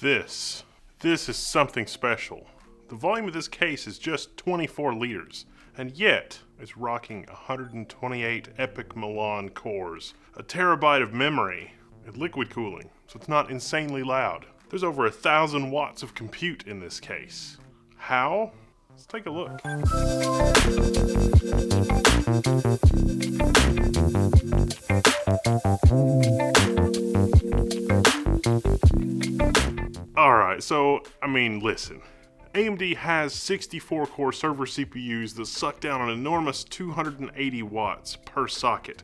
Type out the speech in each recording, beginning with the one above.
This is something special. The volume of this case is just 24 liters, and yet it's rocking 128 EPIC Milan cores, a terabyte of memory, and liquid cooling, so it's not insanely loud. There's over 1,000 watts of compute in this case. How? Let's take a look. Alright, so, listen. AMD has 64-core server CPUs that suck down an enormous 280 watts per socket.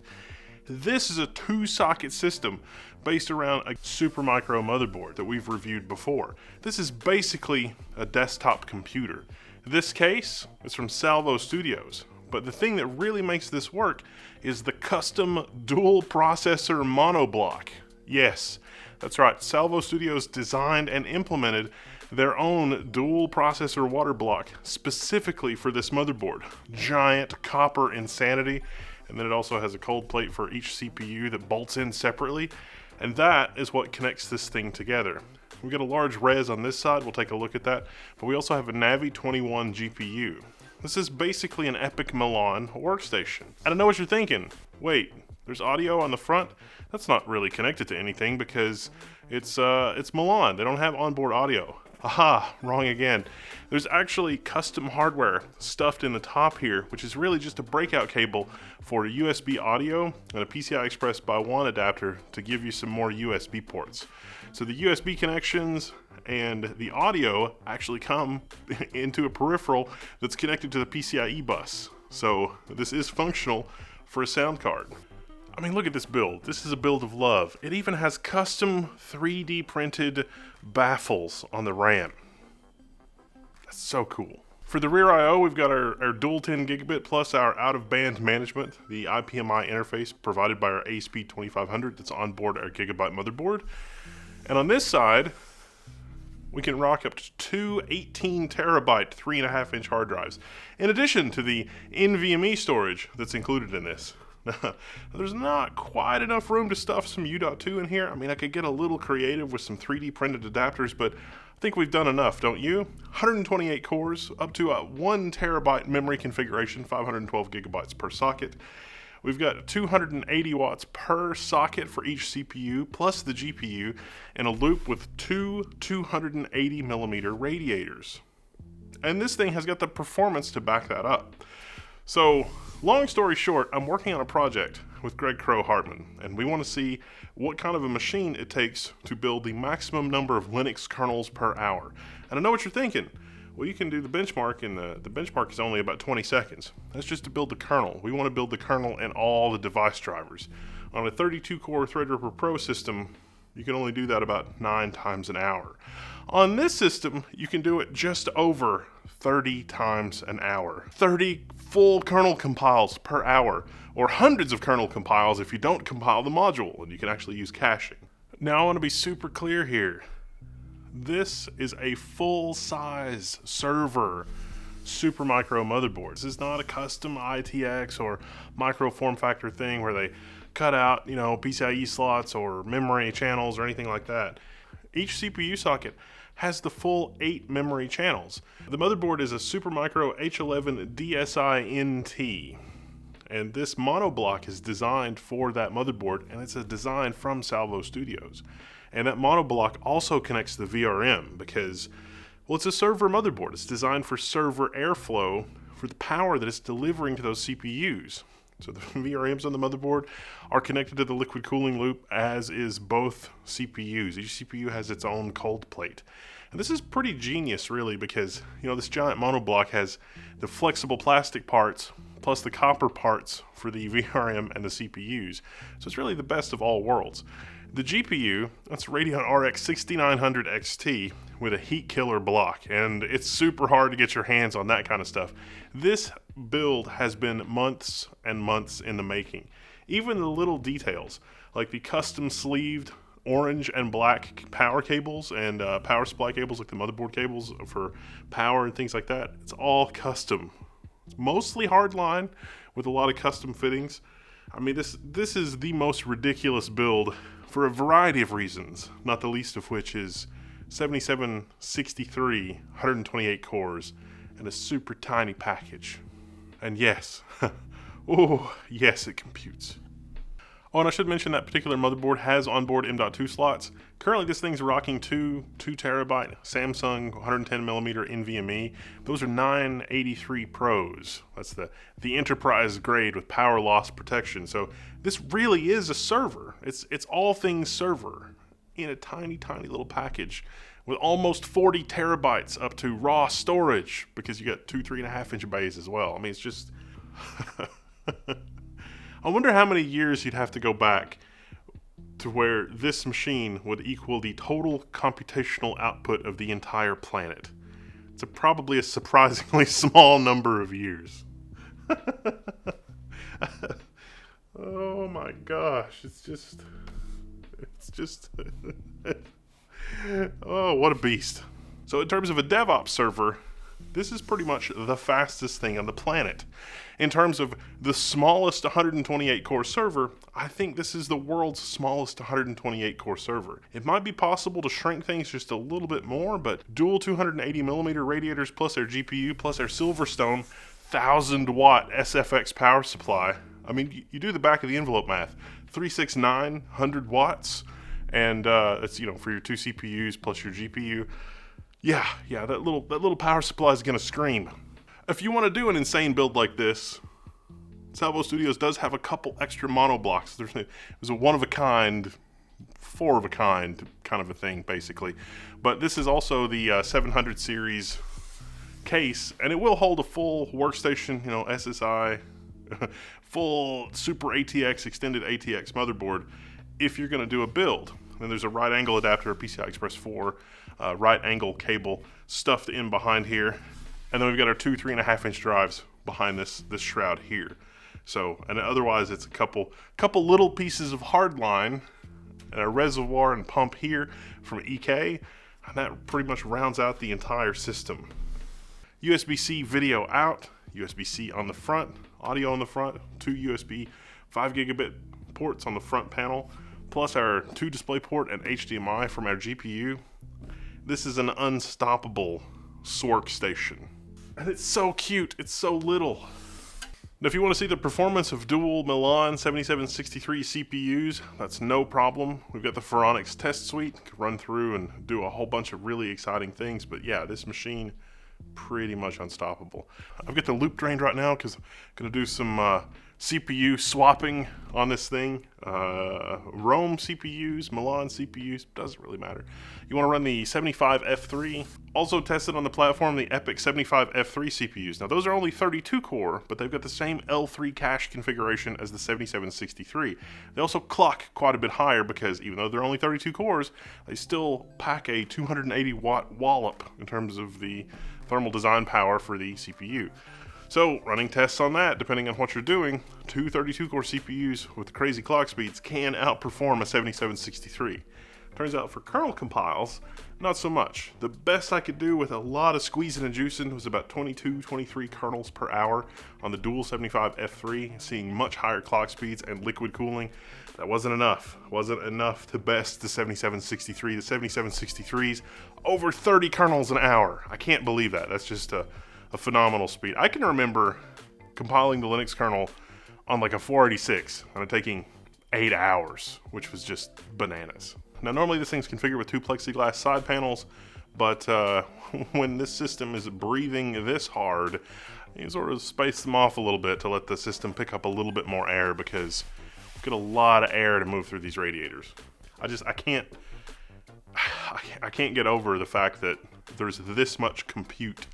This is a two-socket system based around a Supermicro motherboard that we've reviewed before. This is basically a desktop computer. This case is from Salvo Studios, but the thing that really makes this work is the custom dual processor monoblock. Yes, that's right, Salvo Studios designed and implemented their own dual processor water block specifically for this motherboard. Giant copper insanity, and then it also has a cold plate for each CPU that bolts in separately, and that is what connects this thing together. We've got a large res on this side, we'll take a look at that, but we also have a Navi 21 GPU. This is basically an EPIC Milan workstation. And I know what you're thinking, wait, there's audio on the front? That's not really connected to anything because it's Milan, they don't have onboard audio. Aha, wrong again. There's actually custom hardware stuffed in the top here, which is really just a breakout cable for a USB audio and a PCI Express by 1 adapter to give you some more USB ports. So the USB connections and the audio actually come into a peripheral that's connected to the PCIe bus. So this is functional for a sound card. Look at this build. This is a build of love. It even has custom 3D printed baffles on the RAM. That's so cool. For the rear I/O, we've got our dual 10 gigabit plus our out-of-band management, the IPMI interface provided by our ASP 2500 that's on board our Gigabyte motherboard. And on this side, we can rock up to two 18 terabyte 3.5 inch hard drives, in addition to the NVMe storage that's included in this. There's not quite enough room to stuff some U.2 in here. I could get a little creative with some 3D printed adapters, but I think we've done enough, don't you? 128 cores, up to a 1 terabyte memory configuration, 512 gigabytes per socket. We've got 280 watts per socket for each CPU, plus the GPU, in a loop with two 280 millimeter radiators. And this thing has got the performance to back that up. So, long story short, I'm working on a project with Greg Kroah-Hartman, and we want to see what kind of a machine it takes to build the maximum number of Linux kernels per hour. And I know what you're thinking. Well, you can do the benchmark, and the benchmark is only about 20 seconds. That's just to build the kernel. We want to build the kernel and all the device drivers. On a 32-core Threadripper Pro system, you can only do that about 9 times an hour. On this system, you can do it just over 30 times an hour. 30 full kernel compiles per hour, or hundreds of kernel compiles if you don't compile the module, and you can actually use caching. Now I want to be super clear here. This is a full-size server Supermicro motherboard. This is not a custom ITX or micro form factor thing where they cut out, PCIe slots or memory channels or anything like that. Each CPU socket has the full 8 memory channels. The motherboard is a Supermicro H11 DSi-NT, and this monoblock is designed for that motherboard, and it's a design from Salvo Studios. And that monoblock also connects to the VRM because, it's a server motherboard. It's designed for server airflow for the power that it's delivering to those CPUs. So the VRMs on the motherboard are connected to the liquid cooling loop, as is both CPUs. Each CPU has its own cold plate. And this is pretty genius, really, because, this giant monoblock has the flexible plastic parts plus the copper parts for the VRM and the CPUs. So it's really the best of all worlds. The GPU, that's Radeon RX 6900 XT with a heat killer block, and it's super hard to get your hands on that kind of stuff. This build has been months and months in the making. Even the little details, like the custom sleeved orange and black power cables and power supply cables, like the motherboard cables for power and things like that, it's all custom. It's mostly hardline with a lot of custom fittings. This is the most ridiculous build for a variety of reasons, not the least of which is 7763, 128 cores, and a super tiny package. And yes, oh, yes, it computes. Oh, and I should mention that particular motherboard has onboard M.2 slots. Currently, this thing's rocking two terabyte Samsung 110mm NVMe. Those are 983 Pros. That's the enterprise grade with power loss protection. So this really is a server. It's all things server in a tiny, tiny little package with almost 40 terabytes up to raw storage, because you got 2 3.5-inch bays as well. I mean, it's just... I wonder how many years you'd have to go back to where this machine would equal the total computational output of the entire planet. It's probably a surprisingly small number of years. Oh my gosh, it's just oh, what a beast. So in terms of a DevOps server, this is pretty much the fastest thing on the planet. In terms of the smallest 128 core server, I think this is the world's smallest 128 core server. It might be possible to shrink things just a little bit more, but dual 280mm radiators plus their GPU plus their Silverstone 1000-watt SFX power supply. I mean, you do the back of the envelope math. 369, 100 watts, and it's, for your 2 CPUs plus your GPU. Yeah, that little power supply is gonna scream. If you want to do an insane build like this, Salvo Studios does have a couple extra mono blocks. There's a one-of-a-kind, four-of-a-kind kind of a thing, basically. But this is also the 700 series case, and it will hold a full workstation, SSI, full Super ATX, extended ATX motherboard if you're going to do a build. Then there's a right angle adapter, PCI Express 4, right angle cable stuffed in behind here. And then we've got our 2 3.5-inch drives behind this shroud here. So, and otherwise it's a couple little pieces of hardline, and a reservoir and pump here from EK, and that pretty much rounds out the entire system. USB-C video out, USB-C on the front, audio on the front, 2 USB 5 gigabit ports on the front panel, plus our 2 DisplayPort and HDMI from our GPU. This is an unstoppable workstation. And it's so cute, it's so little. And if you want to see the performance of dual Milan 7763 CPUs, that's no problem. We've got the Phoronix test suite, can run through and do a whole bunch of really exciting things. But yeah, this machine, pretty much unstoppable. I've got the loop drained right now because I'm going to do some CPU swapping on this thing. Rome CPUs, Milan CPUs, doesn't really matter. You want to run the 75F3. Also tested on the platform, the EPYC 75F3 CPUs. Now those are only 32 core, but they've got the same L3 cache configuration as the 7763. They also clock quite a bit higher because even though they're only 32 cores, they still pack a 280 watt wallop in terms of the thermal design power for the CPU. So, running tests on that, depending on what you're doing, 2 32-core CPUs with crazy clock speeds can outperform a 7763. Turns out for kernel compiles, not so much. The best I could do with a lot of squeezing and juicing was about 22, 23 kernels per hour on the dual 75F3, seeing much higher clock speeds and liquid cooling. That wasn't enough. Wasn't enough to best the 7763. The 7763's over 30 kernels an hour. I can't believe that. That's just a phenomenal speed. I can remember compiling the Linux kernel on like a 486 and it taking 8 hours, which was just bananas. Now normally this thing's configured with 2 plexiglass side panels, but when this system is breathing this hard, you sort of space them off a little bit to let the system pick up a little bit more air, because we've got a lot of air to move through these radiators. I can't get over the fact that there's this much compute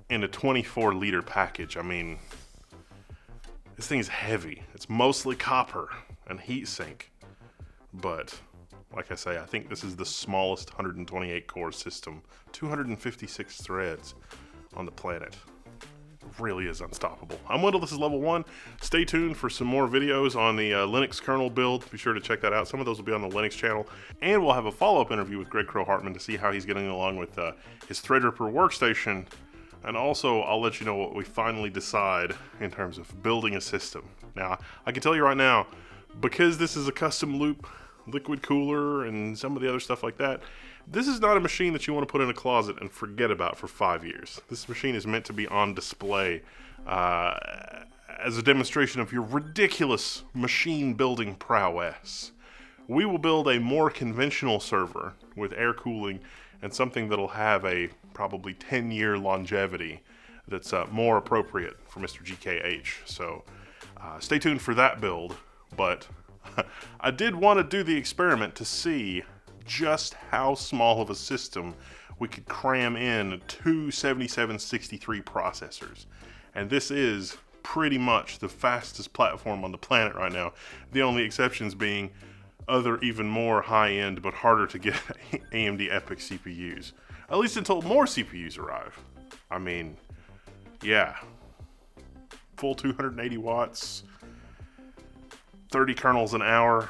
in a 24 liter package. I mean, this thing is heavy. It's mostly copper and heatsink, but like I say, I think this is the smallest 128 core system, 256 threads on the planet. It really is unstoppable. I'm Wendell, this is Level 1. Stay tuned for some more videos on the Linux kernel build. Be sure to check that out. Some of those will be on the Linux channel. And we'll have a follow-up interview with Greg Kroah-Hartman to see how he's getting along with his Threadripper workstation. And also, I'll let you know what we finally decide in terms of building a system. Now, I can tell you right now, because this is a custom loop liquid cooler and some of the other stuff like that, This is not a machine that you want to put in a closet and forget about for 5 years. This machine is meant to be on display as a demonstration of your ridiculous machine building prowess. We will build a more conventional server with air cooling and something that'll have a probably 10-year longevity that's more appropriate for Mr. GKH. So stay tuned for that build, but I did want to do the experiment to see just how small of a system we could cram in two 7763 processors. And this is pretty much the fastest platform on the planet right now. The only exceptions being other even more high-end but harder to get AMD EPYC CPUs. At least until more CPUs arrive. I mean, yeah. Full 280 watts, 30 kernels an hour.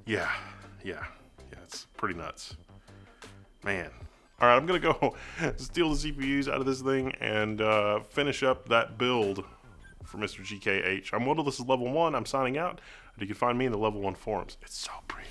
Yeah, it's pretty nuts. Man. Alright, I'm gonna go steal the CPUs out of this thing and finish up that build for Mr. GKH. I'm Wendell, this is Level 1, I'm signing out. You can find me in the Level 1 forums. It's so pretty.